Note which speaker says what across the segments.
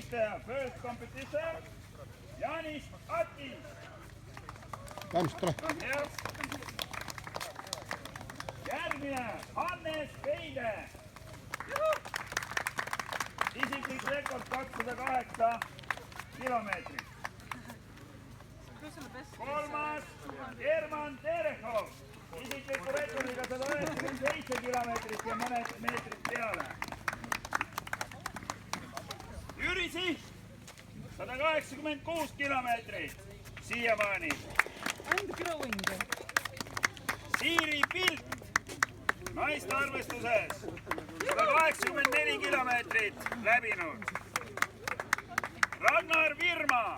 Speaker 1: võitleja, first competition, Janis Atis.
Speaker 2: Janis, tule.
Speaker 1: Järgmine, Hannes Veide. Isiklik rekord 208 kilomeetrit. Kolmas, German Terehov. Isikliku rekordiga 197 kilomeetrit ja mõned meetrid peale. Jüri Siht, 186 kilomeetrit siiamaani. Siiri Pilt, naiste arvestuses 184 kilomeetrit läbinud. Ragnar Virma,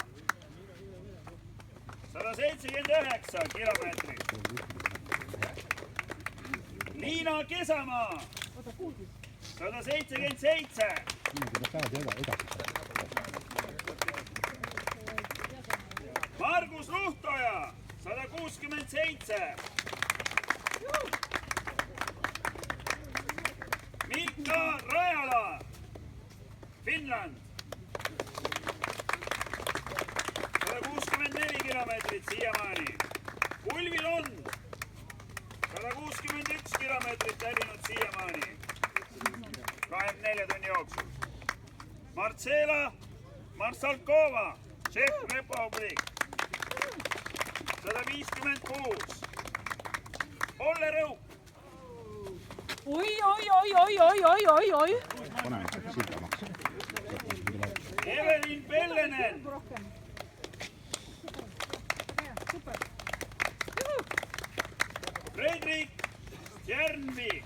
Speaker 1: 179 kilomeetrit. Liina Kesamaa, 177. Margus Ruhtoja, 167. Mikka Rajala, Finland, 164 kilomeetrit siiamaani. Ulvi Lond, 161 kilomeetrit läbinud siiamaani 24 tunni jooksul. Marcela Marsalkova, Tšehhi Republik, 156. Olle Rõuk.
Speaker 3: Oi.
Speaker 2: Paneme sildamaks.
Speaker 1: Evelin Pellenen. Fredrik Järnvi.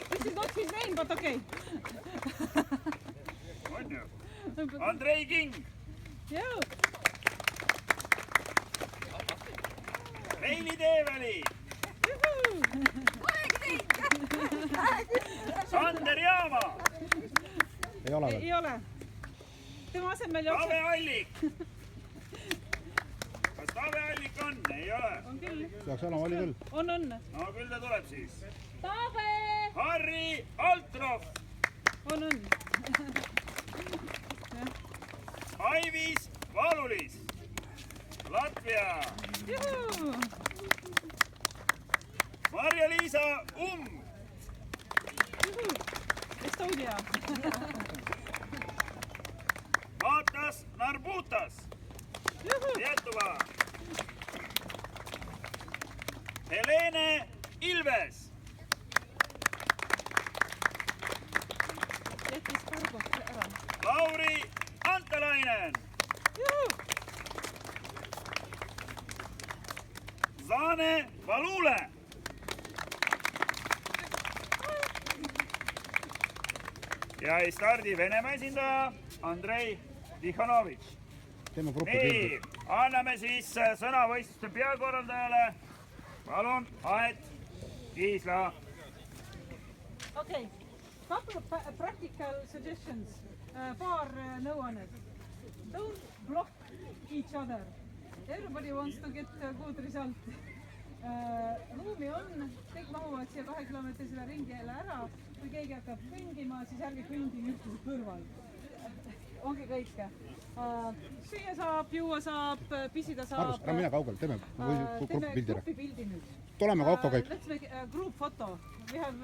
Speaker 3: This is not his name, but okay.
Speaker 1: On ju? Andrei King.
Speaker 3: Joo.
Speaker 1: Reili Teeväli. Sander Jaama.
Speaker 2: Ei ole veel.
Speaker 3: Ei ole. Tema asemel jookseb.
Speaker 1: Tave Allik. Kas Tave Allik on? Ei ole.
Speaker 3: On küll.
Speaker 2: Peaks olema, oli küll.
Speaker 3: On.
Speaker 1: No küll ta tuleb siis.
Speaker 3: Tave!
Speaker 1: Harri Altrov.
Speaker 3: On.
Speaker 1: Aivis Valulis. Latvia.
Speaker 3: Juhu!
Speaker 1: Marja-Liisa
Speaker 3: Juhu! Estonia.
Speaker 1: Maatas Narbutas.
Speaker 3: Juhu!
Speaker 1: Lietuva. Helene Ilves.
Speaker 3: Jättis kargot ära.
Speaker 1: Lauri Antalainen.
Speaker 3: Juhu!
Speaker 1: Zane Valule. Ja ei stardi Venemaa esindaja Andrei Tihhanovitš.
Speaker 2: Teeme gruppi
Speaker 1: Nii,
Speaker 2: pildi.
Speaker 1: anname siis sõna võistluste peakorraldajale. Palun, Aet Kiisla.
Speaker 3: Okay, couple of practical suggestions. Paar nõuannet. Don't block each other. Everybody wants to get a good result. Ruumi on, kõik mahuvad siia 2 kilomeetrisele ringi jälle ära. Kui keegi hakkab kõndima, siis ärge kõndi üksteise kõrval. Ongi kõike. Süüa saab, juua saab, pisida saab.
Speaker 2: Margus, ära mine kaugele, teeme gruppi pildi.
Speaker 3: Gruppi pildi nüüd.
Speaker 2: Tuleme kokku kõik.
Speaker 3: Let's make a group photo. We have